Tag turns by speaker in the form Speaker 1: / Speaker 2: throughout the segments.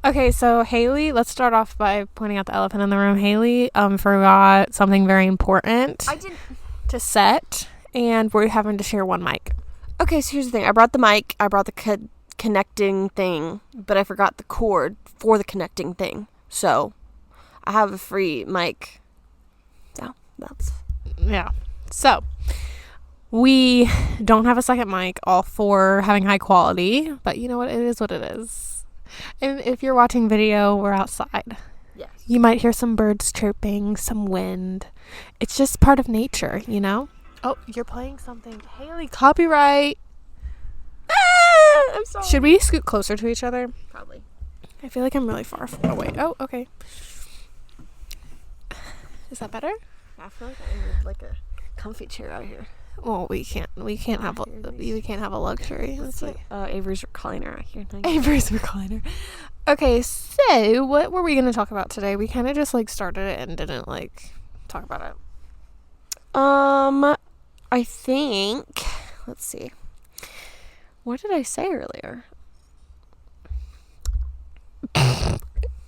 Speaker 1: Okay, so Haley, let's start off by pointing out the elephant in the room. Haley forgot something very important
Speaker 2: I didn't.
Speaker 1: to set, and we're having to share one mic.
Speaker 2: Okay, so here's the thing. I brought the mic. I brought the connecting thing, but I forgot the cord for the connecting thing. So I have a free mic. So that's...
Speaker 1: Yeah. So we don't have a second mic, all for having high quality, but you know what? It is what it is. And if you're watching video, we're outside.
Speaker 2: Yes.
Speaker 1: You might hear some birds chirping, some wind. It's just part of nature, you know? Oh, you're playing something. Haley, copyright.
Speaker 2: I'm sorry.
Speaker 1: Should we scoot closer to each other?
Speaker 2: Probably.
Speaker 1: I feel like I'm really far away. Oh, okay. Is that better?
Speaker 2: I feel like I need like a comfy chair out here.
Speaker 1: Well, we can't have a luxury. That's like
Speaker 2: Avery's recliner out here.
Speaker 1: Avery's recliner. Okay, so what were we going to talk about today? We kind of just like started it and didn't like talk about it.
Speaker 2: I think, let's see. What did I say earlier?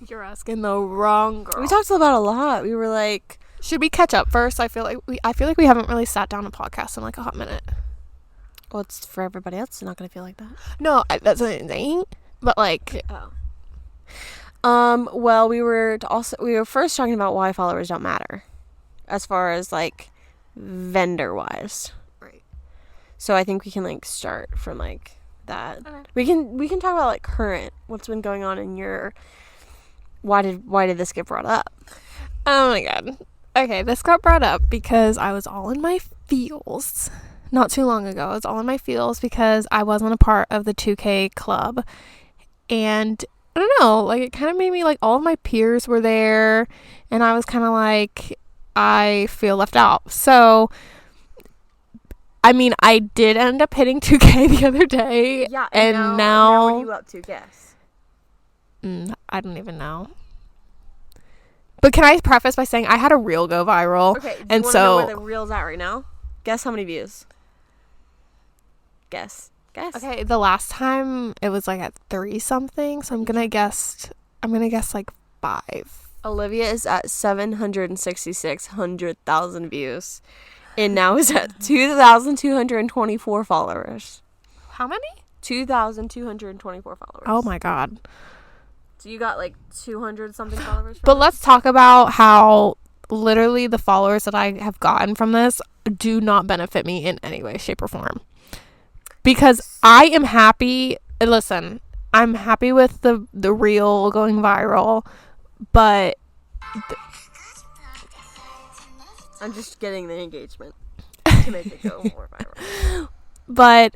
Speaker 1: You're asking the wrong girl.
Speaker 2: We talked about a lot. We were like,
Speaker 1: should we catch up first? I feel like we haven't really sat down a podcast in like a hot minute.
Speaker 2: well, it's for everybody else. It's not going to feel like that.
Speaker 1: No, that's what I'm saying. But like,
Speaker 2: well, we were first talking about why followers don't matter, as far as like vendor wise.
Speaker 1: Right.
Speaker 2: So I think we can like start from like that.
Speaker 1: Okay.
Speaker 2: We can talk about like current, what's been going on in your. Why did this get brought up?
Speaker 1: Oh my god. Okay, this got brought up because I was all in my feels not too long ago. I was all in my feels because I wasn't a part of the 2K club. And I don't know, like it kind of made me like all of my peers were there and I was kind of like, I feel left out. So, I mean, I did end up hitting 2K the other day.
Speaker 2: Yeah,
Speaker 1: and now
Speaker 2: what are you up to? Guess.
Speaker 1: I don't even know. But can I preface by saying I had a reel go viral?
Speaker 2: Okay, do you
Speaker 1: and
Speaker 2: want
Speaker 1: so
Speaker 2: to know where the reel's at right now? Guess how many views? Guess.
Speaker 1: okay, the last time it was like at 3 something, so I'm gonna guess like 5.
Speaker 2: Olivia is at 766,000 views, and now is at 2,224 followers.
Speaker 1: How many?
Speaker 2: 2,224 followers.
Speaker 1: Oh my god.
Speaker 2: So you got like 200 something followers from
Speaker 1: But
Speaker 2: it?
Speaker 1: let's talk about how literally the followers that I have gotten from this do not benefit me in any way, shape, or form. Because I am happy. Listen, I'm happy with the reel going viral, but
Speaker 2: I'm just getting the engagement to make it go more viral.
Speaker 1: But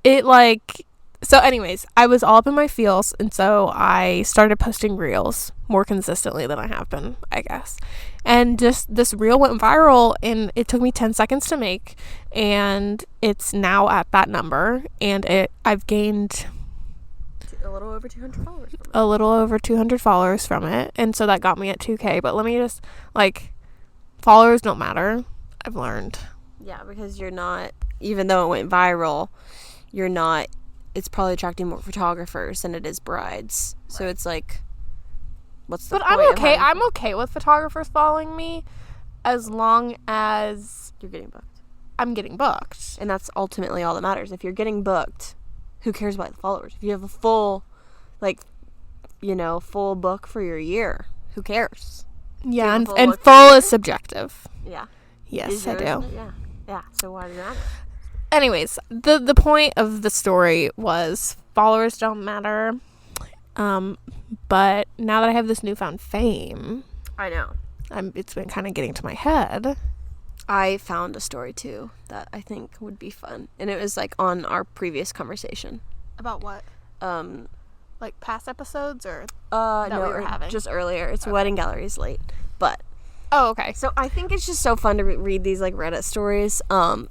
Speaker 1: it like, so anyways, I was all up in my feels, and so I started posting reels more consistently than I have been, I guess. And just this reel went viral, and it took me 10 seconds to make, and it's now at that number, and I've gained
Speaker 2: A little over 200 followers from it.
Speaker 1: a little over 200 followers from it, and so that got me at 2K. But let me just, like, followers don't matter, I've learned.
Speaker 2: Yeah, because you're not, even though it went viral, you're not, it's probably attracting more photographers than it is brides. Right. So it's like, what's the
Speaker 1: But
Speaker 2: point?
Speaker 1: I'm okay with photographers following me as long as
Speaker 2: You're getting booked.
Speaker 1: I'm getting booked.
Speaker 2: And that's ultimately all that matters. If you're getting booked, who cares about the followers? If you have a full, like, full book for your year, who cares?
Speaker 1: Yeah, and
Speaker 2: full
Speaker 1: full is subjective.
Speaker 2: Yeah.
Speaker 1: Yes, I do.
Speaker 2: Yeah. So why does that matter?
Speaker 1: Anyways, the point of the story was followers don't matter. But now that I have this newfound fame,
Speaker 2: I know.
Speaker 1: It's been kind of getting to my head.
Speaker 2: I found a story too that I think would be fun, and it was like on our previous conversation.
Speaker 1: About what? Like past episodes or
Speaker 2: no,
Speaker 1: we were having?
Speaker 2: Just earlier. It's Wedding Galleries late, but
Speaker 1: oh, okay.
Speaker 2: so I think it's just so fun to read these like Reddit stories.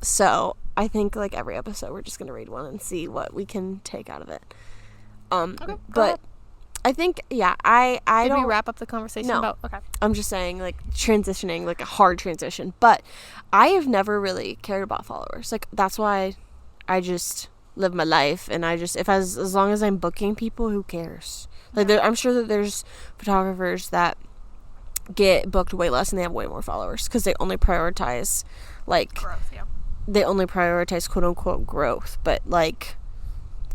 Speaker 2: So I think like every episode we're just gonna read one and see what we can take out of it.
Speaker 1: Okay,
Speaker 2: but I think I
Speaker 1: Did
Speaker 2: don't
Speaker 1: we wrap up the conversation
Speaker 2: No.
Speaker 1: about okay.
Speaker 2: I'm just saying, like, transitioning, like, a hard transition. But I have never really cared about followers. Like, that's why I just live my life, and I just, as long as I'm booking people, who cares? Like, I'm sure that there's photographers that get booked way less and they have way more followers because they only prioritize, like,
Speaker 1: growth, yeah.
Speaker 2: they only prioritize quote-unquote growth, but, like,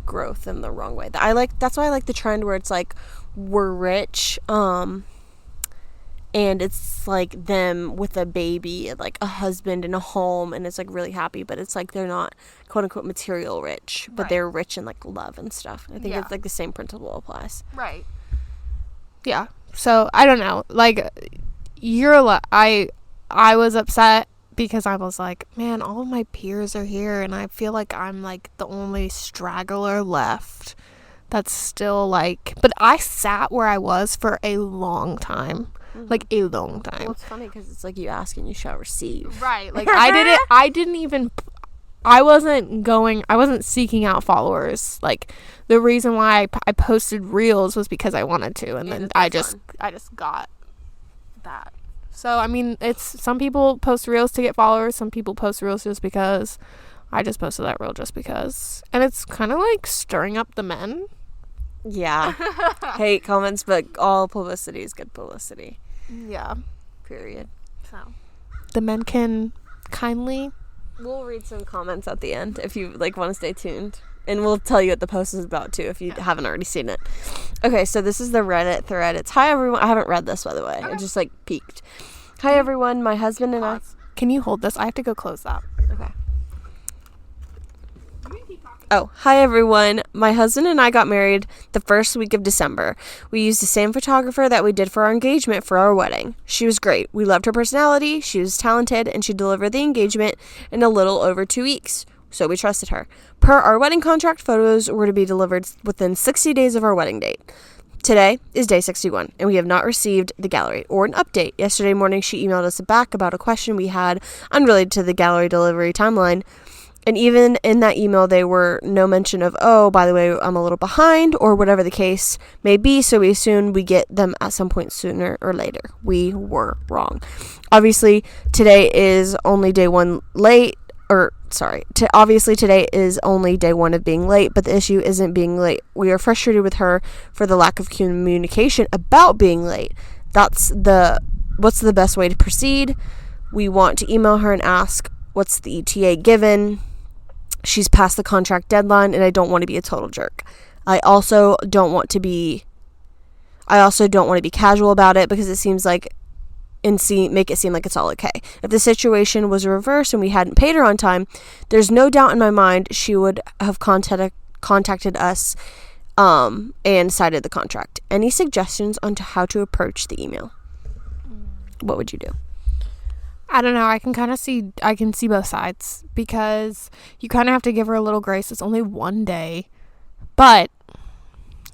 Speaker 2: growth in the wrong way. That's why I like the trend where it's, like, we're rich, and it's like them with a baby and like a husband and a home, and it's like really happy, but it's like they're not quote unquote material rich, but they're rich in like love and stuff. I think it's like the same principle applies.
Speaker 1: Right. Yeah. So I don't know. Like, I was upset because I was like, man, all of my peers are here, and I feel like I'm like the only straggler left. That's still like, but I sat where I was for a long time. Like a long time.
Speaker 2: Well, it's funny because it's like you ask and you shall receive.
Speaker 1: Right. Like I wasn't seeking out followers. Like, the reason why I posted reels was because I wanted to, and then I just got that. So, I mean, it's, some people post reels to get followers, some people post reels just because. I just posted that reel just because. And it's kind of like stirring up the men.
Speaker 2: Yeah. Hate comments, but all publicity is good publicity.
Speaker 1: Yeah.
Speaker 2: Period.
Speaker 1: So the men can kindly.
Speaker 2: We'll read some comments at the end if you like want to stay tuned. And we'll tell you what the post is about too if you haven't already seen it. Okay, so this is the Reddit thread. It's, hi everyone. I haven't read this, by the way.
Speaker 1: Okay.
Speaker 2: It just like peeked. Hi everyone, my husband and I.
Speaker 1: Can you hold this? I have to go close that.
Speaker 2: Okay. Oh, hi everyone. My husband and I got married the first week of December. We used the same photographer that we did for our engagement for our wedding. She was great. We loved her personality, she was talented, and she delivered the engagement in a little over 2 weeks. So we trusted her. Per our wedding contract, photos were to be delivered within 60 days of our wedding date. Today is day 61, and we have not received the gallery or an update. Yesterday morning, she emailed us back about a question we had unrelated to the gallery delivery timeline. And even in that email, there were no mention of, oh, by the way, I'm a little behind, or whatever the case may be, so we assume we get them at some point sooner or later. We were wrong. Obviously, today is only day one late, obviously today is only day one of being late, but the issue isn't being late. We are frustrated with her for the lack of communication about being late. What's the best way to proceed? We want to email her and ask, what's the ETA given? She's past the contract deadline, and I don't want to be a total jerk. I also don't want to be casual about it because it seems like make it seem like it's all okay. If the situation was reversed and we hadn't paid her on time, there's no doubt in my mind she would have contacted us and cited the contract. Any suggestions on how to approach the email? What would you do?
Speaker 1: I don't know. I can see both sides because you kind of have to give her a little grace. It's only one day, but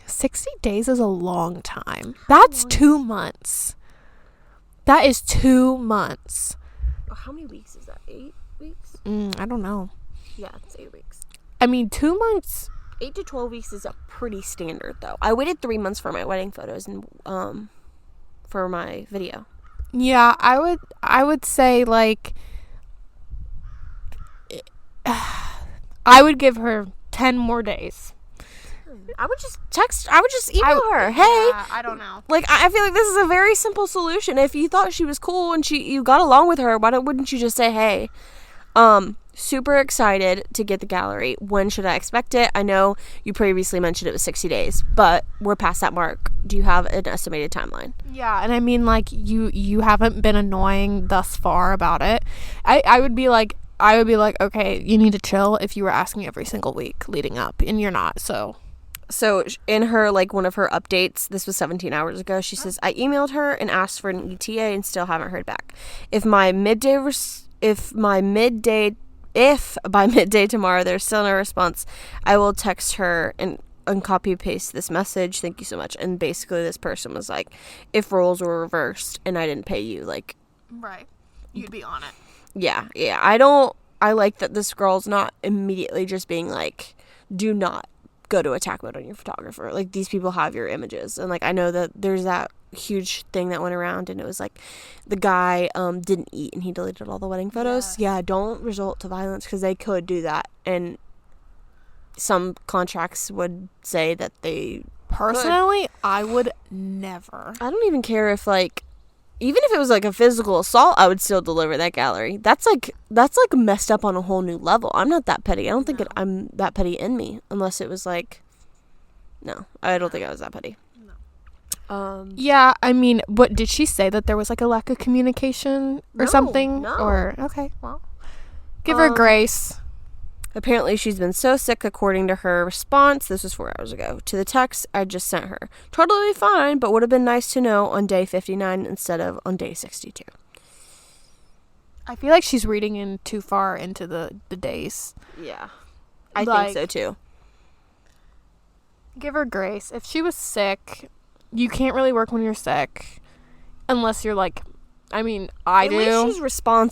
Speaker 1: 60 days is a long time. That's 2 months. That is 2 months.
Speaker 2: How many weeks is that? 8 weeks?
Speaker 1: I don't know.
Speaker 2: Yeah, it's 8 weeks.
Speaker 1: I mean, 2 months.
Speaker 2: 8 to 12 weeks is a pretty standard, though. I waited 3 months for my wedding photos and for my video.
Speaker 1: Yeah, I would say, like, I would give her 10 more days.
Speaker 2: I would just email her. Hey.
Speaker 1: Yeah, I don't know.
Speaker 2: Like, I feel like this is a very simple solution. If you thought she was cool and you got along with her, wouldn't you just say, hey, super excited to get the gallery. When should I expect it? I know you previously mentioned it was 60 days, but we're past that mark. Do you have an estimated timeline?
Speaker 1: Yeah, and I mean, like, you haven't been annoying thus far about it. I would be like, okay, you need to chill if you were asking every single week leading up, and you're not, so
Speaker 2: in her, like, one of her updates, this was 17 hours ago, she says, I emailed her and asked for an ETA and still haven't heard back. If by midday tomorrow there's still no response, I will text her and copy paste this message. Thank you so much. And basically this person was like, if roles were reversed and I didn't pay you, like,
Speaker 1: right, you'd be on it.
Speaker 2: Yeah. I like that this girl's not immediately just being like, do not go to attack mode on your photographer. Like, these people have your images. And, like, I know that there's that huge thing that went around, and it was like the guy didn't eat and he deleted all the wedding photos. Yeah, don't resort to violence because they could do that. And some contracts would say that they
Speaker 1: Personally, I would never.
Speaker 2: I don't even care if like even if it was like a physical assault, I would still deliver that gallery. That's like messed up on a whole new level. I'm not that petty. I don't think I'm that petty in me unless it was like no, I don't think I was that petty.
Speaker 1: Yeah, I mean, what did she say that there was like a lack of communication or something?
Speaker 2: No.
Speaker 1: Or okay, well, give her grace.
Speaker 2: Apparently, she's been so sick, according to her response, this was 4 hours ago, to the text I just sent her. Totally fine, but would have been nice to know on day 59 instead of on day 62.
Speaker 1: I feel like she's reading in too far into the days.
Speaker 2: Yeah. I think so, too.
Speaker 1: Give her grace. If she was sick, you can't really work when you're sick. Unless you're like... I mean, I do.
Speaker 2: At least she's responding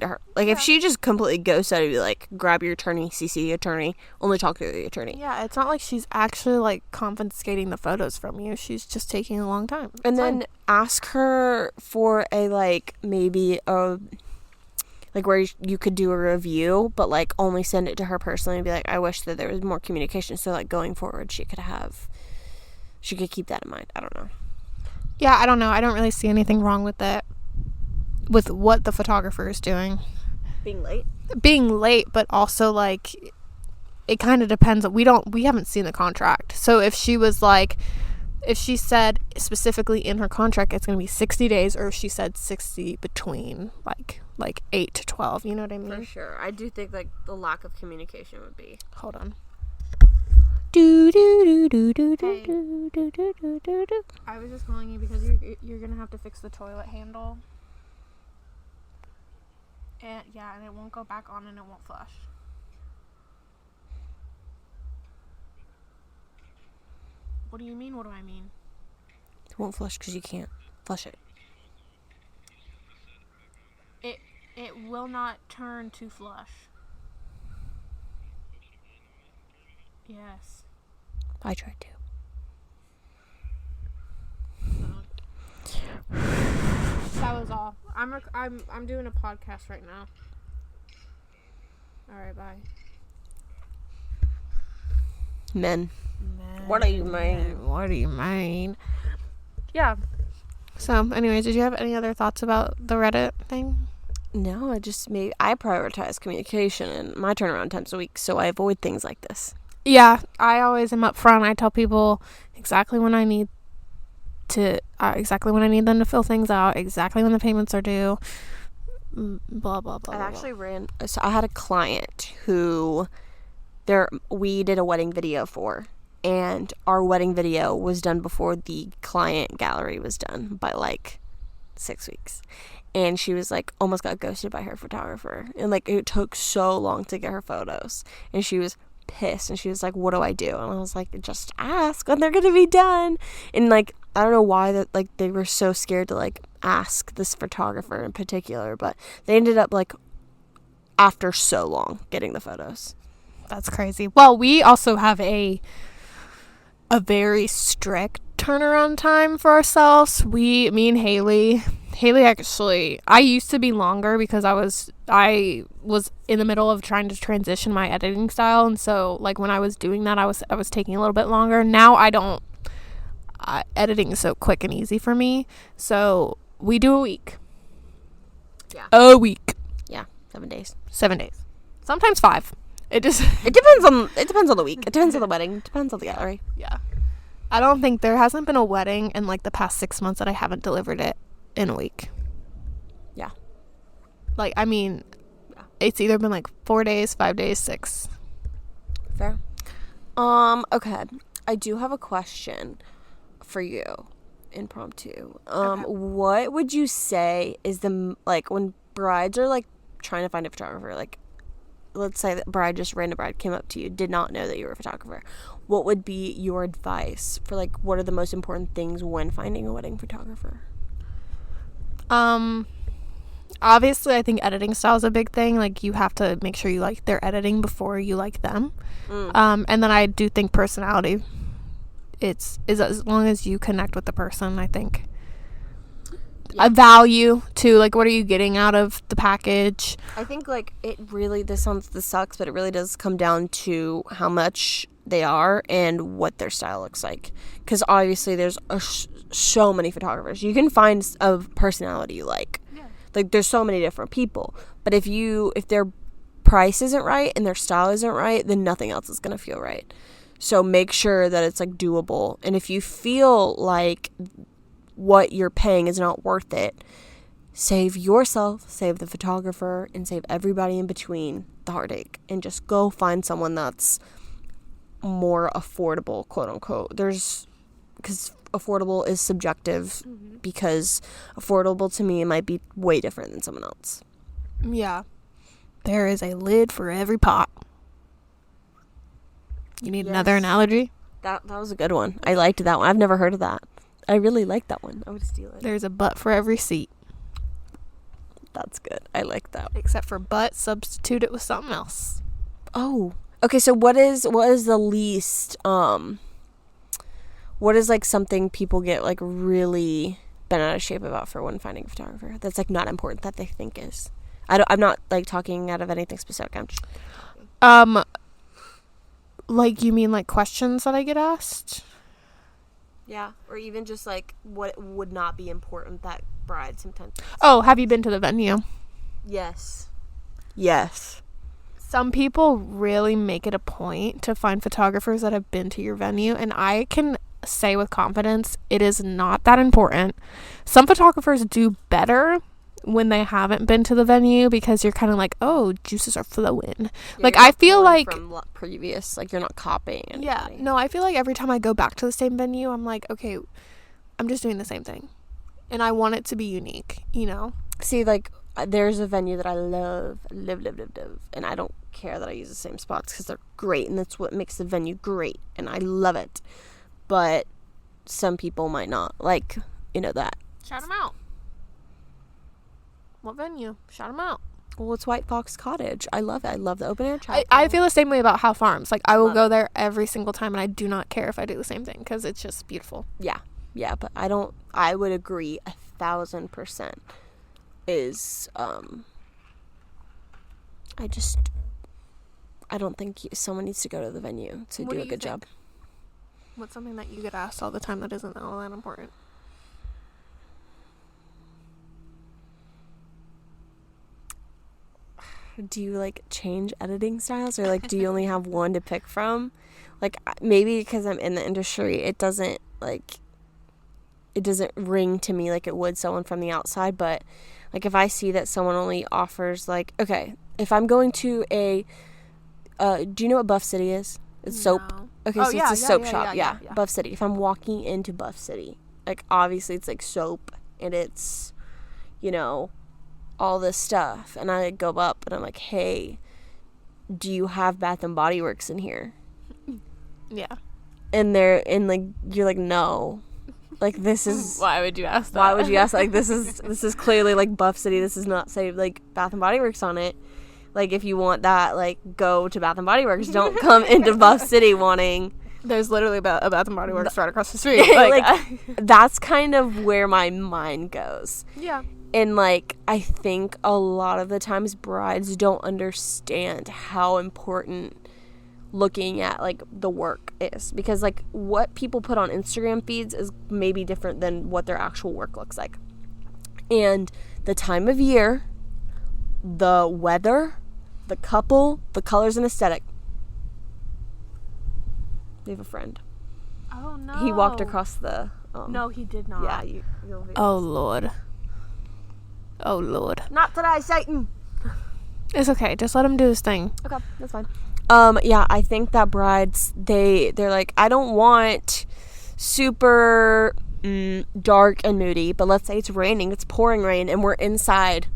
Speaker 2: to her. Like, if she just completely ghosted, I'd be like, grab your attorney, CC the attorney, only talk to the attorney.
Speaker 1: Yeah, it's not like she's actually, like, confiscating the photos from you. She's just taking a long time.
Speaker 2: And then ask her for a, like, maybe a... like, where you could do a review, but, like, only send it to her personally and be like, I wish that there was more communication. So, like, going forward, she could keep that in mind. I don't know.
Speaker 1: Yeah, I don't know. I don't really see anything wrong with it. With what the photographer is doing.
Speaker 2: Being late,
Speaker 1: but also, like, it kind of depends. We haven't seen the contract. So if she said specifically in her contract it's going to be 60 days, or if she said 60 between, like 8 to 12, you know what I mean?
Speaker 2: For sure. I do think, like, the lack of communication would be.
Speaker 1: Hold on.
Speaker 2: Hey.
Speaker 1: I was just calling you because you're gonna have to fix the toilet handle. And it won't go back on and it won't flush. What do you mean? What do I mean?
Speaker 2: It won't flush because you can't flush it.
Speaker 1: It will not turn to flush. Yes.
Speaker 2: I tried to.
Speaker 1: That was all. I'm doing a podcast right now. All right, bye.
Speaker 2: Men. What do you mean?
Speaker 1: What do you mean? Yeah. So, anyways, did you have any other thoughts about the Reddit thing?
Speaker 2: No, I prioritize communication and my turnaround time's a week, so I avoid things like this.
Speaker 1: Yeah, I always am up front. I tell people exactly when I need them to fill things out, exactly when the payments are due, blah, blah, blah.
Speaker 2: I had a client who we did a wedding video for, and our wedding video was done before the client gallery was done by like 6 weeks. And she was like, almost got ghosted by her photographer. And like, it took so long to get her photos. And she was pissed. And she was like, what do I do? And I was like, just ask when they're going to be done. And like, I don't know why they were so scared to like ask this photographer in particular. But they ended up like, after so long, getting the photos.
Speaker 1: That's crazy. Well, we also have a very strict turnaround time for ourselves. Me and Haley actually, I used to be longer because I was in the middle of trying to transition my editing style, and so like when I was doing that I was taking a little bit longer. Now I don't, editing is so quick and easy for me, so we do a week.
Speaker 2: Yeah.
Speaker 1: A week.
Speaker 2: Yeah, 7 days.
Speaker 1: Sometimes 5. It depends
Speaker 2: on the week. It depends on the wedding. It depends on the gallery.
Speaker 1: Yeah. I don't think there hasn't been a wedding in like the past 6 months that I haven't delivered it in a week.
Speaker 2: Yeah.
Speaker 1: Like, I mean, it's either been like 4 days, 5 days, 6.
Speaker 2: Fair. Okay. I do have a question for you, impromptu.
Speaker 1: Okay.
Speaker 2: What would you say is like when brides are like trying to find a photographer, like let's say that random bride came up to you, did not know that you were a photographer. What would be your advice for like what are the most important things when finding a wedding photographer?
Speaker 1: Obviously I think editing style is a big thing. Like you have to make sure you like their editing before you like them. And then I do think personality is as long as you connect with the person, I think a value to, like, what are you getting out of the package?
Speaker 2: I think, like, this sucks, but it really does come down to how much they are and what their style looks like. Because obviously there's so many photographers. You can find a personality you like. Yeah. Like, there's so many different people. But if their price isn't right and their style isn't right, then nothing else is going to feel right. So make sure that it's, like, doable. And if you feel like what you're paying is not worth it, save yourself, save the photographer, and save everybody in between the heartache, and just go find someone that's more affordable, quote unquote. Because affordable is subjective, because affordable to me might be way different than someone else.
Speaker 1: Yeah. There is a lid for every pot. You need another analogy?
Speaker 2: That was a good one. I liked that one. I've never heard of that. I really like that one. I would steal it.
Speaker 1: There's a butt for every seat.
Speaker 2: That's good. I like that.
Speaker 1: Except for butt, substitute it with something else.
Speaker 2: Oh. Okay, so what is the least, what is, like, something people get, like, really bent out of shape about for when finding a photographer that's, like, not important that they think is? I'm not, like, talking out of anything specific. I'm just...
Speaker 1: Like, you mean, like, questions that I get asked?
Speaker 2: Yeah, or even just, like, what would not be important that bride sometimes...
Speaker 1: Oh, have you been to the venue?
Speaker 2: Yes.
Speaker 1: Some people really make it a point to find photographers that have been to your venue, and I can say with confidence it is not that important. Some photographers do better when they haven't been to the venue, because you're kind of like, oh, juices are flowing. Yeah, like, I feel like
Speaker 2: from previous, like, you're not copying anybody.
Speaker 1: Yeah, no, I feel like every time I go back to the same venue, I'm like, okay, I'm just doing the same thing, and I want it to be unique, you know?
Speaker 2: See, like, there's a venue that I love, and I don't care that I use the same spots because they're great, and that's what makes the venue great, and I love it. But some people might not like, that.
Speaker 1: Shout them out. What venue? Shout them out.
Speaker 2: Well, it's White Fox Cottage. I love it. I love the open air chapel.
Speaker 1: I feel the same way about Howe Farms. Like, I will go there every single time, and I do not care if I do the same thing, because it's just beautiful.
Speaker 2: Yeah, but I would agree 1,000% is, I don't think someone needs to go to the venue to do a good job.
Speaker 1: What's something that you get asked all the time that isn't all that important?
Speaker 2: Do you, like, change editing styles, or, like, do you only have one to pick from? Like, maybe because I'm in the industry, it doesn't ring to me like it would someone from the outside. But, like, if I see that someone only offers, like, okay, if I'm going to do you know what Buff City is? It's soap. Okay, so it's a soap shop. Yeah, Buff City. If I'm walking into Buff City, like, obviously it's, like, soap, and it's, all this stuff, and I go up and I'm like, hey, do you have Bath and Body Works in here?
Speaker 1: Yeah.
Speaker 2: And you're like, no. Like, this is...
Speaker 1: Why would you ask that?
Speaker 2: Why would you ask? Like, this is clearly, like, Buff City. This is not, say, like, Bath and Body Works on it. Like, if you want that, like, go to Bath and Body Works. Don't come into Buff City wanting...
Speaker 1: There's literally a Bath and Body Works right across the street.
Speaker 2: Like, that's kind of where my mind goes.
Speaker 1: Yeah.
Speaker 2: And, like, I think a lot of the times brides don't understand how important looking at, like, the work is. Because, like, what people put on Instagram feeds is maybe different than what their actual work looks like. And the time of year, the weather, the couple, the colors and aesthetic. We have a friend.
Speaker 1: Oh, no.
Speaker 2: He walked across the...
Speaker 1: no, he did not.
Speaker 2: Yeah.
Speaker 1: Oh, Lord. Oh, Lord.
Speaker 2: Not today, Satan.
Speaker 1: It's okay. Just let him do his thing.
Speaker 2: Okay, that's fine. Yeah, I think that brides, they're like, I don't want super dark and moody, but let's say it's raining, it's pouring rain, and we're inside,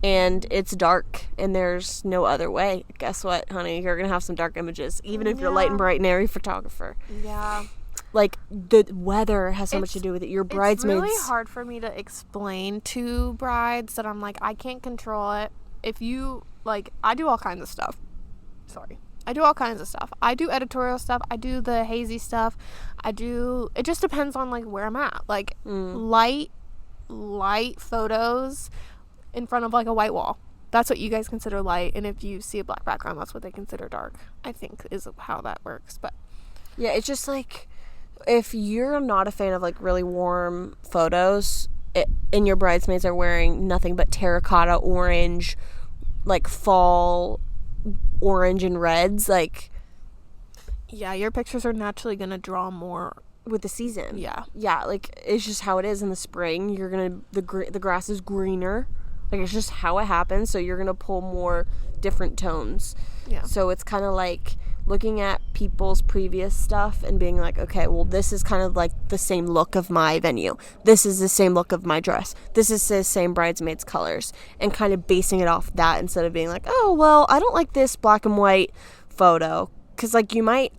Speaker 2: and it's dark, and there's no other way. Guess what, honey? You're going to have some dark images, even if you're light and bright and airy photographer.
Speaker 1: Yeah.
Speaker 2: Like, the weather has so much to do with it. Your bridesmaids...
Speaker 1: It's really hard for me to explain to brides that I'm like, I can't control it. If you, like, I do all kinds of stuff. I do all kinds of stuff. I do editorial stuff. I do the hazy stuff. It just depends on, like, where I'm at. Like, light light photos in front of like a white wall. That's what you guys consider light, and if you see a black background, that's what they consider dark, I think, is how that works. But
Speaker 2: yeah, it's just like, if you're not a fan of like really warm photos, and your bridesmaids are wearing nothing but terracotta orange, like fall orange and reds, like,
Speaker 1: yeah, your pictures are naturally gonna draw more
Speaker 2: with the season.
Speaker 1: Yeah,
Speaker 2: like, it's just how it is in the spring. You're gonna, the grass is greener, like, it's just how it happens, so you're gonna pull more different tones.
Speaker 1: Yeah,
Speaker 2: so it's kind of like looking at people's previous stuff and being like, okay, well, this is kind of like the same look of my venue, this is the same look of my dress, this is the same bridesmaids colors, and kind of basing it off that, instead of being like, oh, well, I don't like this black and white photo, because like you might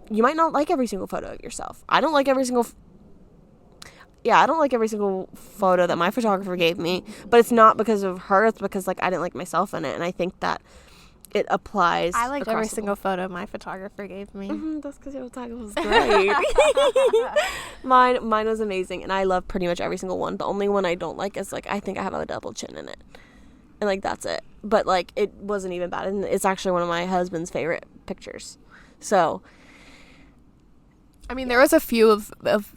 Speaker 2: not like every single photo of yourself. I don't like every single photo that my photographer gave me, but it's not because of her, it's because like I didn't like myself in it. And I think that it applies.
Speaker 1: I liked every single photo my photographer gave me.
Speaker 2: That's because your photographer was great. mine was amazing, and I love pretty much every single one. The only one I don't like is like, I think I have a double chin in it, and like that's it. But like, it wasn't even bad, and it's actually one of my husband's favorite pictures. So
Speaker 1: I mean, there was a few of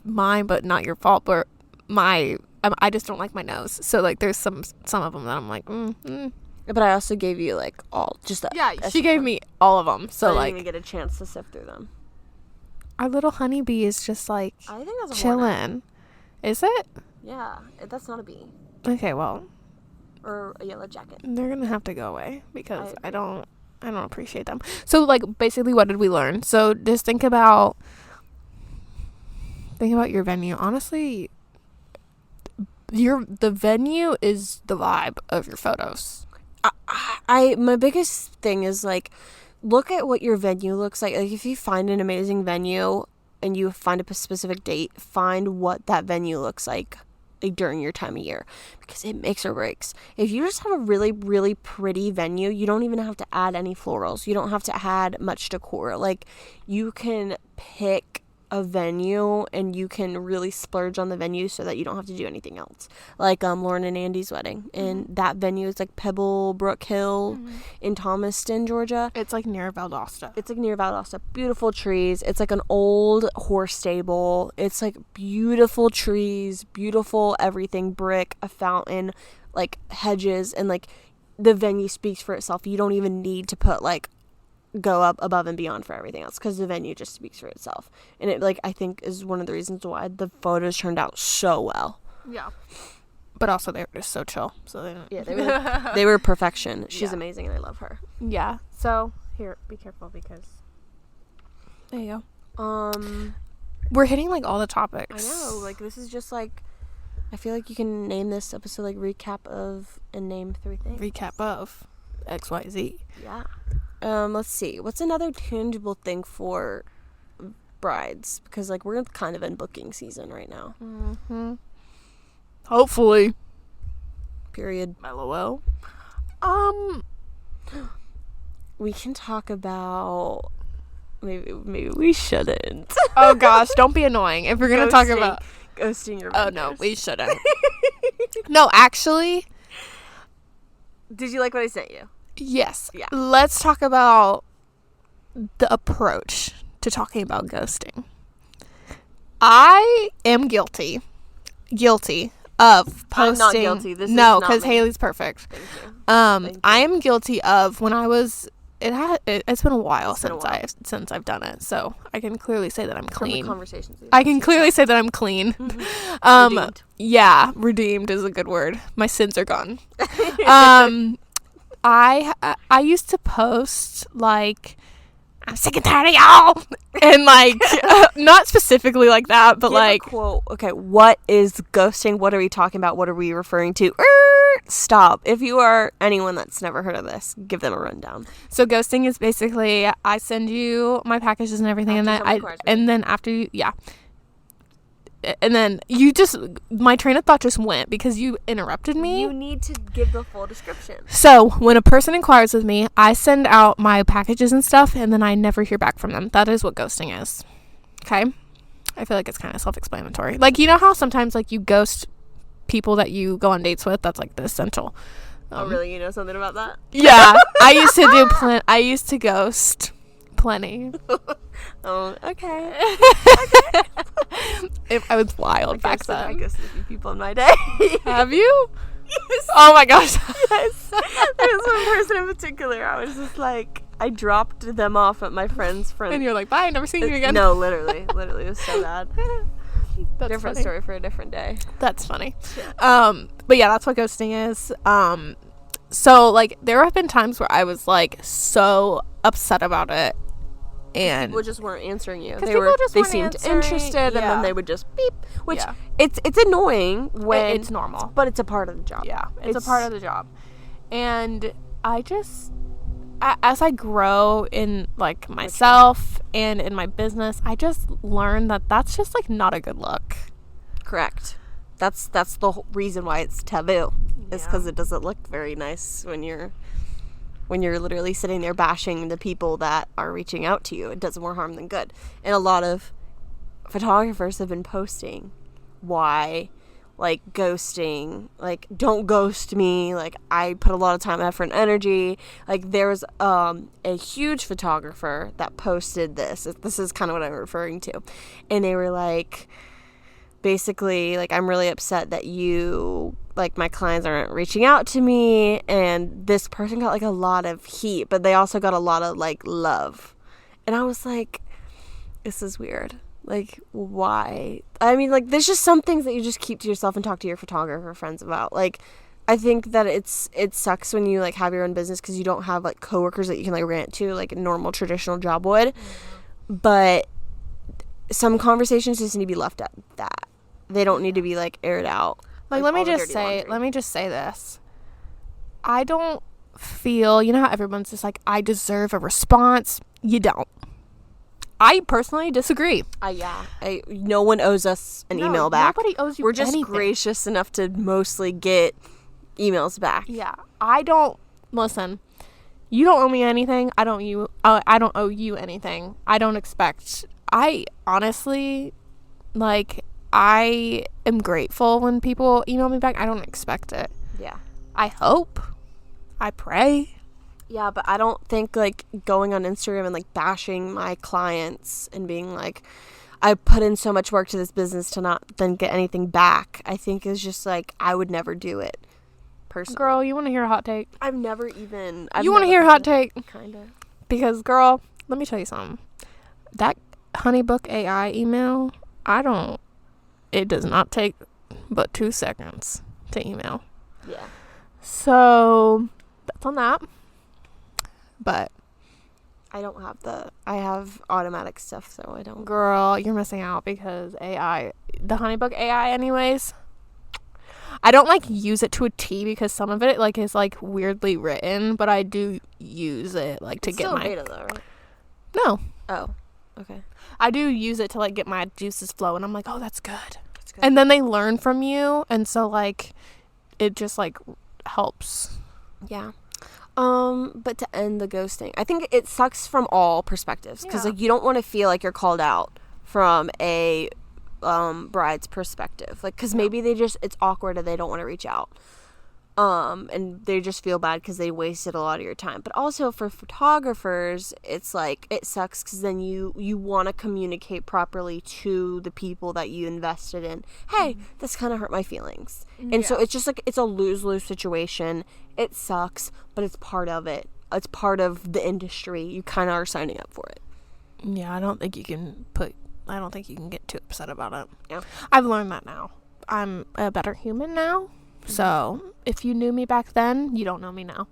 Speaker 1: mine, but not your fault. But I just don't like my nose. So like, there's some of them that I'm like,
Speaker 2: But I also gave you like all just
Speaker 1: she gave me all of them. So
Speaker 2: I
Speaker 1: like,
Speaker 2: didn't even get a chance to sift through them.
Speaker 1: Our little honeybee is just like
Speaker 2: I think that's a
Speaker 1: chilling.
Speaker 2: hornet.
Speaker 1: Is it?
Speaker 2: Yeah, that's not a bee
Speaker 1: Okay, well,
Speaker 2: or a yellow jacket.
Speaker 1: they're gonna have to go away because I don't appreciate them. So like, basically, what did we learn? So just think about your venue. Honestly, the venue is the vibe of your photos.
Speaker 2: My biggest thing is like, look at what your venue looks like. Like, if you find an amazing venue and you find a specific date, find what that venue looks like during your time of year, because it makes or breaks. If you just have a really, really pretty venue, you don't even have to add any florals. You don't have to add much decor. Like, you can pick a venue and you can really splurge on the venue so that you don't have to do anything else. Like Lauren and Andy's wedding, and that venue is like Pebble Brook Hill in Thomaston, Georgia.
Speaker 1: It's like near Valdosta.
Speaker 2: Beautiful trees. It's like an old horse stable. It's like beautiful trees, beautiful everything, brick, a fountain, like hedges, and like the venue speaks for itself. You don't even need to put like go up above and beyond for everything else, because the venue just speaks for itself. And it, like, I think is one of the reasons why the photos turned out so well.
Speaker 1: Yeah, but also they were just so chill, so they didn't.
Speaker 2: Yeah, they were perfection. She's amazing, and I love her.
Speaker 1: Yeah, so here, be careful, because there you go. We're hitting like all the topics.
Speaker 2: I know, like, this is just like, I feel like you can name this episode like recap of and name 3 things.
Speaker 1: Recap of XYZ.
Speaker 2: Yeah. Let's see. What's another tangible thing for brides? Because, like, we're kind of in booking season right now.
Speaker 1: Mm-hmm. Hopefully.
Speaker 2: Period.
Speaker 1: LOL.
Speaker 2: We can talk about... Maybe we shouldn't.
Speaker 1: Oh, gosh. Don't be annoying. If we're going to talk about...
Speaker 2: Ghosting your
Speaker 1: vendors. Oh, no. We shouldn't. No, actually...
Speaker 2: Did you like what I sent you?
Speaker 1: Yes.
Speaker 2: Yeah.
Speaker 1: Let's talk about the approach to talking about ghosting. I am guilty of posting.
Speaker 2: I'm not guilty. This
Speaker 1: no,
Speaker 2: is
Speaker 1: because Haley's perfect.
Speaker 2: Thank you.
Speaker 1: I am guilty of when I was. It's been a while since I've done it, so I can clearly say that I'm clean. I can clearly say that I'm clean.
Speaker 2: Redeemed.
Speaker 1: Yeah, redeemed is a good word. My sins are gone. I used to post like, I'm sick and tired of y'all, and like not specifically like that, but like,
Speaker 2: quote. Okay, what is ghosting? What are we talking about? What are we referring to? Stop. If you are anyone that's never heard of this, give them a rundown.
Speaker 1: So ghosting is basically, I send you my packages and everything, and then after you, and then my train of thought just went because you interrupted me.
Speaker 2: You need to give the full description.
Speaker 1: So when a person inquires with me, I send out my packages and stuff, and then I never hear back from them. That is what ghosting is. Okay? I feel like it's kind of self-explanatory. Like, you know how sometimes like you ghost people that you go on dates with, that's like the essential.
Speaker 2: Oh, really? You know something about that?
Speaker 1: Yeah. I used to ghost plenty.
Speaker 2: Oh, okay.
Speaker 1: I was wild back then.
Speaker 2: I ghosted a few people in my day.
Speaker 1: Have you?
Speaker 2: Yes.
Speaker 1: Oh my gosh.
Speaker 2: Yes. There was one person in particular. I was just like, I dropped them off at my friend's friend.
Speaker 1: And you're like, bye, never see you again.
Speaker 2: No, literally, it was so bad.
Speaker 1: That's
Speaker 2: Different
Speaker 1: funny.
Speaker 2: story for a different day.
Speaker 1: That's funny. But yeah, that's what ghosting is. So like there have been times where I was like so upset about it, and
Speaker 2: People just weren't answering you.
Speaker 1: They
Speaker 2: seemed interested, and then they would just beep. Which
Speaker 1: Yeah.
Speaker 2: it's annoying when
Speaker 1: it's normal.
Speaker 2: but it's a part of the job.
Speaker 1: Yeah, it's a part of the job. And I just, as I grow in like myself and in my business, I just learned that that's just like not a good look.
Speaker 2: Correct. That's the whole reason why it's taboo. Is
Speaker 1: Yeah.
Speaker 2: because it doesn't look very nice when you're literally sitting there bashing the people that are reaching out to you. It does more harm than good. And a lot of photographers have been posting why, like, ghosting, like, don't ghost me, like, I put a lot of time, effort, and energy. Like, there's a huge photographer that posted this is kind of what I'm referring to, and they were like, basically, like, I'm really upset that you, like, my clients aren't reaching out to me, and this person got, like, a lot of heat, but they also got a lot of, like, love. And I was like, this is weird. Like, why? I mean, like, there's just some things that you just keep to yourself and talk to your photographer friends about. Like, I think that it sucks when you, like, have your own business because you don't have, like, coworkers that you can, like, rant to like a normal traditional job would. Mm-hmm. But some conversations just need to be left at that. They don't need to be, like, aired out.
Speaker 1: Like, let me just say this. I don't feel, you know how everyone's just like, I deserve a response? You don't. I personally disagree.
Speaker 2: No one owes us an email back.
Speaker 1: Nobody owes you
Speaker 2: We're just
Speaker 1: anything.
Speaker 2: gracious enough to mostly get emails back.
Speaker 1: Yeah. I don't, listen, you don't owe me anything. I don't owe you anything. I don't expect, I honestly, like, I am grateful when people email me back. I don't expect it.
Speaker 2: Yeah.
Speaker 1: I hope. I pray.
Speaker 2: Yeah, but I don't think, like, going on Instagram and, like, bashing my clients and being like, I put in so much work to this business to not then get anything back, I think is just, like, I would never do it, personally.
Speaker 1: Girl, you want to hear a hot take?
Speaker 2: You
Speaker 1: want to hear a hot take?
Speaker 2: Kind of.
Speaker 1: Because, girl, let me tell you something. That Honeybook AI email, it does not take but 2 seconds to email.
Speaker 2: Yeah.
Speaker 1: So, that's on that. But
Speaker 2: I have automatic stuff, so I don't.
Speaker 1: Girl, you're missing out because AI, the Honeybook AI anyways, I don't, like, use it to a T because some of it, like, is, like, weirdly written, but I do use it, like, to
Speaker 2: It's
Speaker 1: get
Speaker 2: still
Speaker 1: my...
Speaker 2: beta, though, right?
Speaker 1: No.
Speaker 2: Oh, okay.
Speaker 1: I do use it to, like, get my juices flow, and I'm like, oh, that's good. And then they learn from you, and so, like, it just, like, helps.
Speaker 2: Yeah. But to end the ghosting, I think it sucks from all perspectives because, like, you don't want to feel like you're called out from a bride's perspective, like, because maybe it's awkward and they don't want to reach out, and they just feel bad because they wasted a lot of your time. But also for photographers, it's like, it sucks because then you want to communicate properly to the people that you invested in. Hey, this kind of hurt my feelings. And so it's just like, it's a lose-lose situation. It sucks, but it's part of it. It's part of the industry. You kind of are signing up for it.
Speaker 1: Yeah, I don't think you can get too upset about it.
Speaker 2: Yeah.
Speaker 1: I've learned that now. I'm a better human now. Mm-hmm. So if you knew me back then, you don't know me now,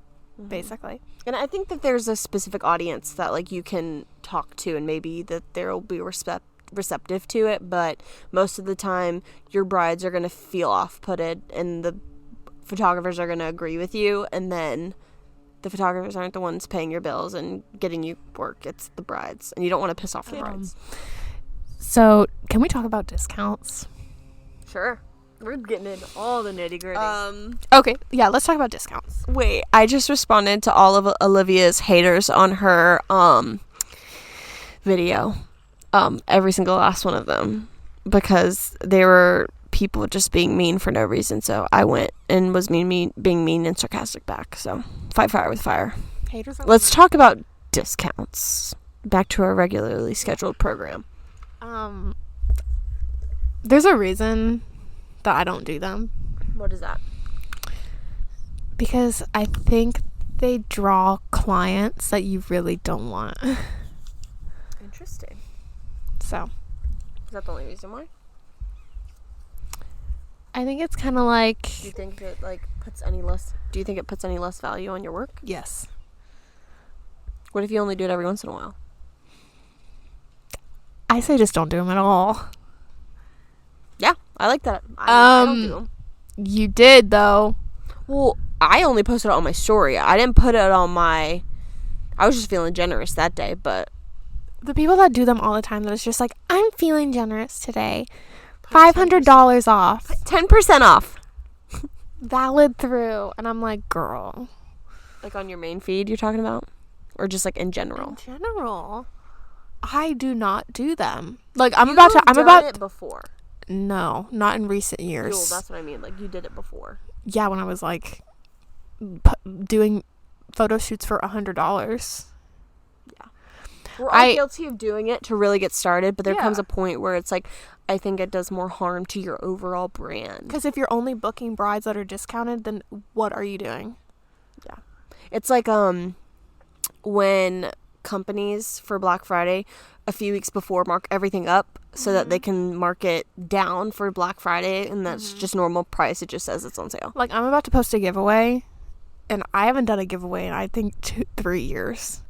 Speaker 1: basically.
Speaker 2: And I think that there's a specific audience that, like, you can talk to, and maybe that there will be receptive to it, but most of the time your brides are going to feel off-putted and the photographers are going to agree with you, and then the photographers aren't the ones paying your bills and getting you work. It's the brides, and you don't want to piss off the brides.
Speaker 1: So can we talk about discounts?
Speaker 2: Sure. We're getting into all the nitty-gritty.
Speaker 1: Okay, yeah, let's talk about discounts.
Speaker 2: Wait, I just responded to all of Olivia's haters on her video. Every single last one of them, because they were people just being mean for no reason. So I went and was being mean and sarcastic back. So fight fire with fire.
Speaker 1: Haters are
Speaker 2: Let's talk about discounts. Back to our regularly scheduled program.
Speaker 1: There's a reason that I don't do them.
Speaker 2: What is that?
Speaker 1: Because I think they draw clients that you really don't want.
Speaker 2: Interesting.
Speaker 1: So,
Speaker 2: Is that the only reason why?
Speaker 1: I think it's kind of like...
Speaker 2: Do you think it puts any less value on your work?
Speaker 1: Yes.
Speaker 2: What if you only do it every once in a while?
Speaker 1: I say just don't do them at all.
Speaker 2: Yeah, I like that. I don't do them.
Speaker 1: You did, though.
Speaker 2: Well, I only posted it on my story. I didn't put it on my... I was just feeling generous that day, but...
Speaker 1: The people that do them all the time, that it's just like, I'm feeling generous today. $500 off.
Speaker 2: 10% off.
Speaker 1: Valid through. And I'm like, girl.
Speaker 2: Like on your main feed you're talking about? Or just like in general?
Speaker 1: In general. I do not do them. Like,
Speaker 2: I'm about it before.
Speaker 1: No, not in recent years.
Speaker 2: Well, that's what I mean. Like, you did it before.
Speaker 1: Yeah, when I was like doing photo shoots for $100.
Speaker 2: Yeah, we're all guilty of doing it to really get started, but there comes a point where it's like, I think it does more harm to your overall brand.
Speaker 1: Because if you're only booking brides that are discounted, then what are you doing?
Speaker 2: Yeah, it's like when companies for Black Friday a few weeks before mark everything up so that they can mark it down for Black Friday, and that's just normal price. It just says it's on sale.
Speaker 1: Like, I'm about to post a giveaway, and I haven't done a giveaway in, I think, 3 years.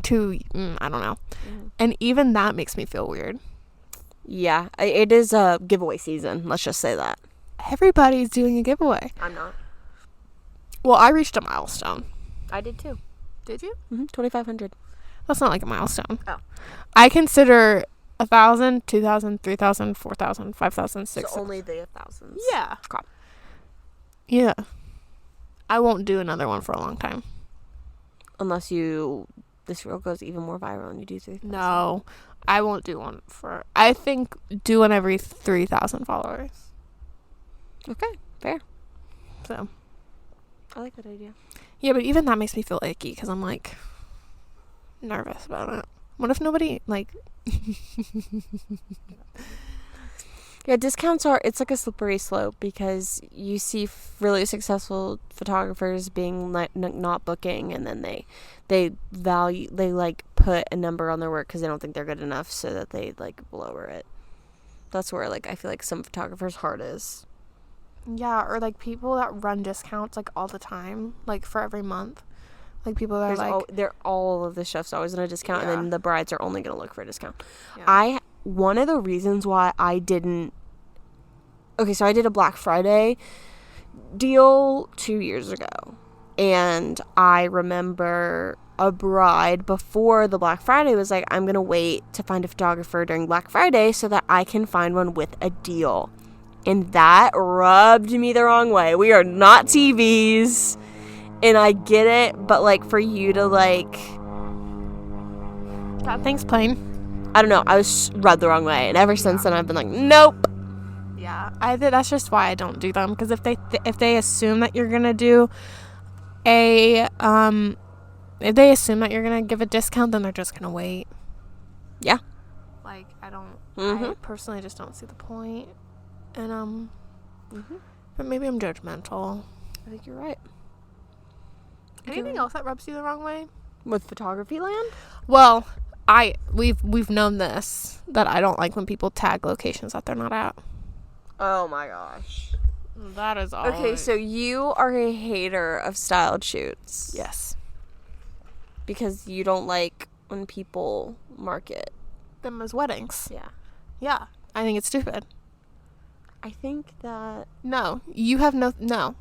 Speaker 1: I don't know. And even that makes me feel weird.
Speaker 2: Yeah, it is a giveaway season. Let's just say that.
Speaker 1: Everybody's doing a giveaway.
Speaker 2: I'm not.
Speaker 1: Well, I reached a milestone.
Speaker 2: I did too.
Speaker 1: Did you?
Speaker 2: 2,500.
Speaker 1: That's not like a milestone.
Speaker 2: Oh.
Speaker 1: I consider 1,000, 2,000, 3,000, 4,000, 5,000, 6,000.
Speaker 2: So only the thousands.
Speaker 1: Yeah.
Speaker 2: Okay.
Speaker 1: Yeah. I won't do another one for a long time.
Speaker 2: Unless this reel goes even more viral and you do 3,000.
Speaker 1: No. I won't do one for... I think do one every 3,000 followers.
Speaker 2: Okay. Fair.
Speaker 1: So.
Speaker 2: I like that idea.
Speaker 1: Yeah, but even that makes me feel icky because I'm like... nervous about it. What if nobody like
Speaker 2: Yeah, discounts it's like a slippery slope, because you see really successful photographers being like not booking, and then they like put a number on their work because they don't think they're good enough, so that they like lower it. That's where like I feel like some photographers' heart is.
Speaker 1: Yeah, or like people that run discounts like all the time, like for every month. Like people that are like...
Speaker 2: all of the chefs always in a discount, and then the brides are only going to look for a discount.
Speaker 1: Yeah.
Speaker 2: One of the reasons why I didn't... Okay, so I did a Black Friday deal 2 years ago. And I remember a bride before the Black Friday was like, I'm going to wait to find a photographer during Black Friday so that I can find one with a deal. And that rubbed me the wrong way. We are not TVs. And I get it, but, like, for you to, like...
Speaker 1: That thing's plain.
Speaker 2: I don't know. I was rubbed the wrong way. And ever since then, I've been like, nope.
Speaker 1: Yeah. That's just why I don't do them. Because if they assume that you're going to do if they assume that you're going to give a discount, then they're just going to wait.
Speaker 2: Yeah.
Speaker 1: Like, I personally just don't see the point. And, but maybe I'm judgmental.
Speaker 2: I think you're right.
Speaker 1: Anything else that rubs you the wrong way?
Speaker 2: With photography land?
Speaker 1: Well, we've known this, that I don't like when people tag locations that they're not at.
Speaker 2: Oh my gosh.
Speaker 1: That is all.
Speaker 2: Okay, so you are a hater of styled shoots.
Speaker 1: Yes.
Speaker 2: Because you don't like when people market
Speaker 1: them as weddings.
Speaker 2: Yeah.
Speaker 1: Yeah. I think it's stupid.
Speaker 2: I think that...
Speaker 1: No. You have no.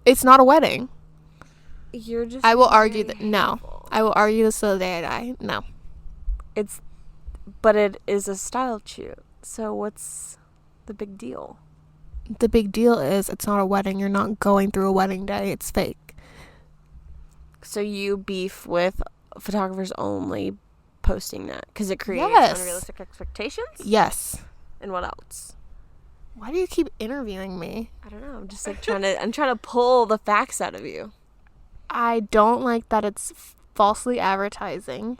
Speaker 1: It's not a wedding.
Speaker 2: You're just...
Speaker 1: I will argue that... No. I will argue this till the day I die. No.
Speaker 2: But it is a style shoot. So what's the big deal?
Speaker 1: The big deal is it's not a wedding. You're not going through a wedding day. It's fake.
Speaker 2: So you beef with photographers only posting that because it creates unrealistic expectations?
Speaker 1: Yes.
Speaker 2: And what else?
Speaker 1: Why do you keep interviewing me?
Speaker 2: I don't know. I'm just like trying to pull the facts out of you.
Speaker 1: I don't like that it's falsely advertising.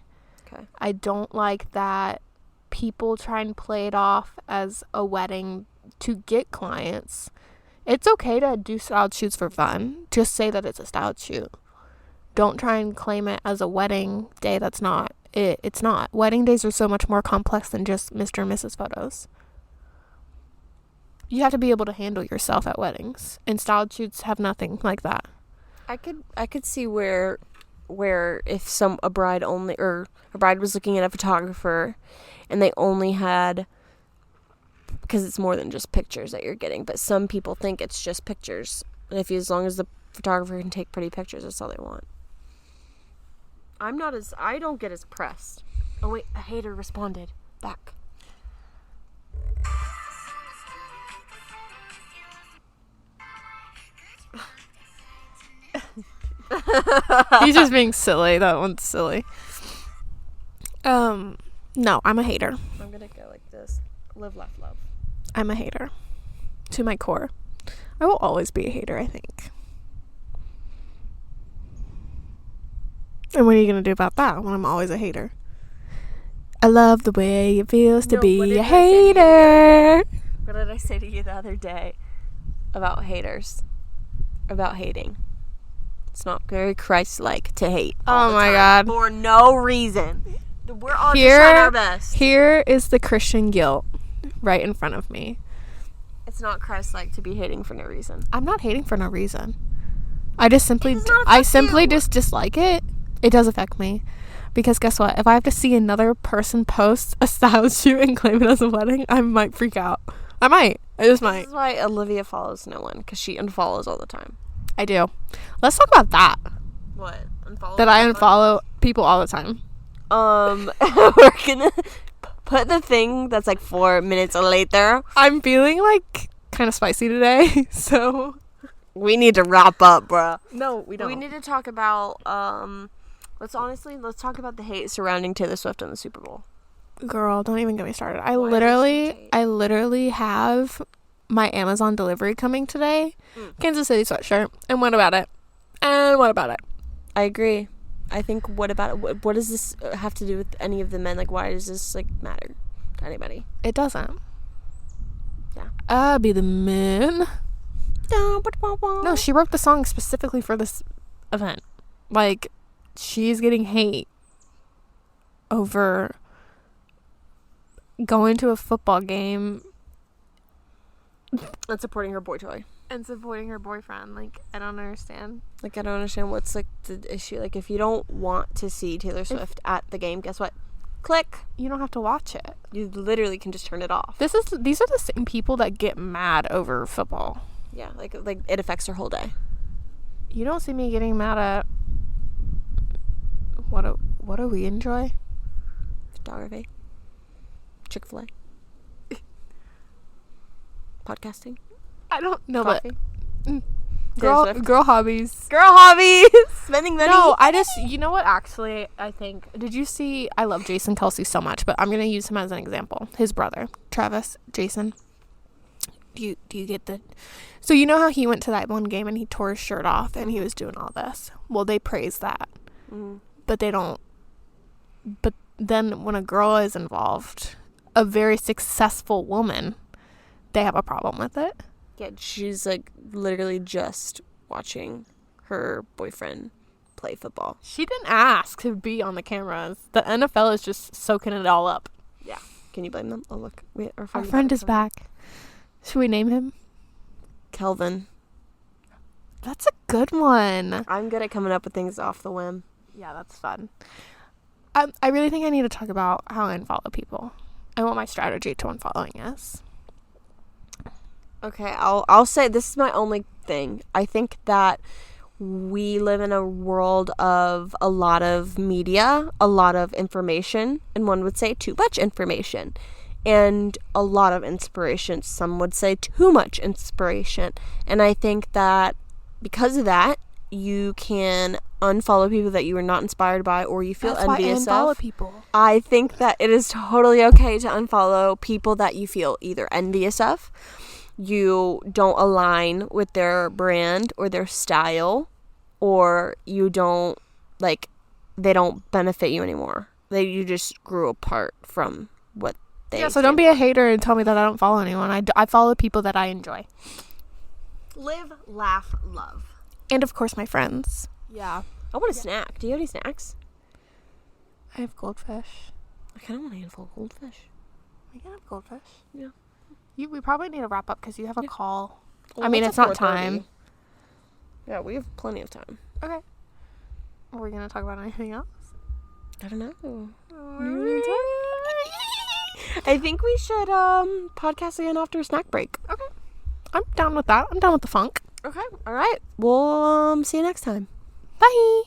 Speaker 2: Okay.
Speaker 1: I don't like that people try and play it off as a wedding to get clients. It's okay to do styled shoots for fun. Just say that it's a styled shoot. Don't try and claim it as a wedding day. That's not it. It's not. Wedding days are so much more complex than just Mr. and Mrs. photos. You have to be able to handle yourself at weddings, and styled shoots have nothing like that.
Speaker 2: I could see where if a bride was looking at a photographer and they only had, because it's more than just pictures that you're getting, but some people think it's just pictures, and as long as the photographer can take pretty pictures, that's all they want. I don't get as pressed. Oh wait, a hater responded back.
Speaker 1: He's just being silly. That one's silly. No, I'm a hater.
Speaker 2: I'm gonna go like this. Live, laugh, love.
Speaker 1: I'm a hater. To my core. I will always be a hater, I think. And what are you gonna do about that when I'm always a hater? I love the way it feels to be a hater.
Speaker 2: What did I say to you the other day about haters? About hating. It's not very Christ-like to hate.
Speaker 1: Oh my God.
Speaker 2: For no reason. We're all just trying our best.
Speaker 1: Here is the Christian guilt right in front of me.
Speaker 2: It's not Christ-like to be hating for no reason.
Speaker 1: I'm not hating for no reason. I just simply
Speaker 2: just
Speaker 1: dislike it. It does affect me. Because guess what? If I have to see another person post a style shoot and claim it as a wedding, I might freak out. I might. I just might.
Speaker 2: This is why Olivia follows no one, because she unfollows all the time.
Speaker 1: I do. Let's talk about that.
Speaker 2: What? Unfollow?
Speaker 1: That I unfollow people all the time.
Speaker 2: We're gonna put the thing that's like 4 minutes later.
Speaker 1: I'm feeling like kind of spicy today, so
Speaker 2: we need to wrap up, bruh.
Speaker 1: No, we don't.
Speaker 2: We need to talk about let's talk about the hate surrounding Taylor Swift and the Super Bowl.
Speaker 1: Girl, don't even get me started. I literally have my Amazon delivery coming today. Kansas City sweatshirt. And what about it?
Speaker 2: I agree. I think what about it? What does this have to do with any of the men? Like, why does this like matter to anybody?
Speaker 1: It doesn't.
Speaker 2: Yeah.
Speaker 1: Be the men. No, she wrote the song specifically for this event. Like, she's getting hate over going to a football game
Speaker 2: and supporting her boy toy.
Speaker 1: And supporting her boyfriend. Like, I don't understand.
Speaker 2: Like, I don't understand what's, like, the issue. Like, if you don't want to see Taylor Swift at the game, guess what? Click.
Speaker 1: You don't have to watch it.
Speaker 2: You literally can just turn it off.
Speaker 1: These are the same people that get mad over football.
Speaker 2: Yeah, like it affects her whole day.
Speaker 1: You don't see me getting mad at what do we enjoy?
Speaker 2: Photography. Chick-fil-A. Podcasting.
Speaker 1: I don't know,
Speaker 2: Coffee.
Speaker 1: but girl hobbies.
Speaker 2: Spending money.
Speaker 1: No, you know what, actually, I think, did you see, I love Jason Kelce so much, but I'm going to use him as an example. His brother, Travis, Jason. Do you get the, so you know how he went to that one game and he tore his shirt off and he was doing all this? Well, they praise that. But they don't, but then when a girl is involved, a very successful woman, they have a problem with it.
Speaker 2: Yeah, she's like literally just watching her boyfriend play football.
Speaker 1: She didn't ask to be on the cameras. The NFL is just soaking it all up.
Speaker 2: Yeah. Can you blame them? Oh, look.
Speaker 1: Our friend is back. Should we name him?
Speaker 2: Kelvin.
Speaker 1: That's a good one.
Speaker 2: I'm good at coming up with things off the whim.
Speaker 1: Yeah, that's fun. I really think I need to talk about how I unfollow people and what my strategy to unfollowing is.
Speaker 2: Okay, I'll say this is my only thing. I think that we live in a world of a lot of media, a lot of information, and one would say too much information, and a lot of inspiration. Some would say too much inspiration. And I think that because of that, you can unfollow people that you are not inspired by or you feel envious of.
Speaker 1: People.
Speaker 2: I think that it is totally okay to unfollow people that you feel either envious of you don't align with their brand or their style, or you don't, like, they don't benefit you anymore. You just grew apart from what they
Speaker 1: Yeah, so don't be a hater and tell me that I don't follow anyone. I follow people that I enjoy.
Speaker 2: Live, laugh, love.
Speaker 1: And, of course, my friends.
Speaker 2: Yeah. I want a snack. Do you have any snacks?
Speaker 1: I have goldfish.
Speaker 2: I kind of want a handful of goldfish.
Speaker 1: We can have goldfish.
Speaker 2: Yeah.
Speaker 1: We probably need to wrap up because you have a call.
Speaker 2: Well,
Speaker 1: I mean,
Speaker 2: it's
Speaker 1: it's
Speaker 2: at
Speaker 1: not
Speaker 2: 4:30.
Speaker 1: time.
Speaker 2: Yeah, we have plenty of time.
Speaker 1: Okay. Are we going to talk about anything else?
Speaker 2: I don't know.
Speaker 1: Okay.
Speaker 2: I think we should podcast again after a snack break.
Speaker 1: I'm down with that. I'm down with the funk.
Speaker 2: Okay. All right. We'll see you next time.
Speaker 1: Bye.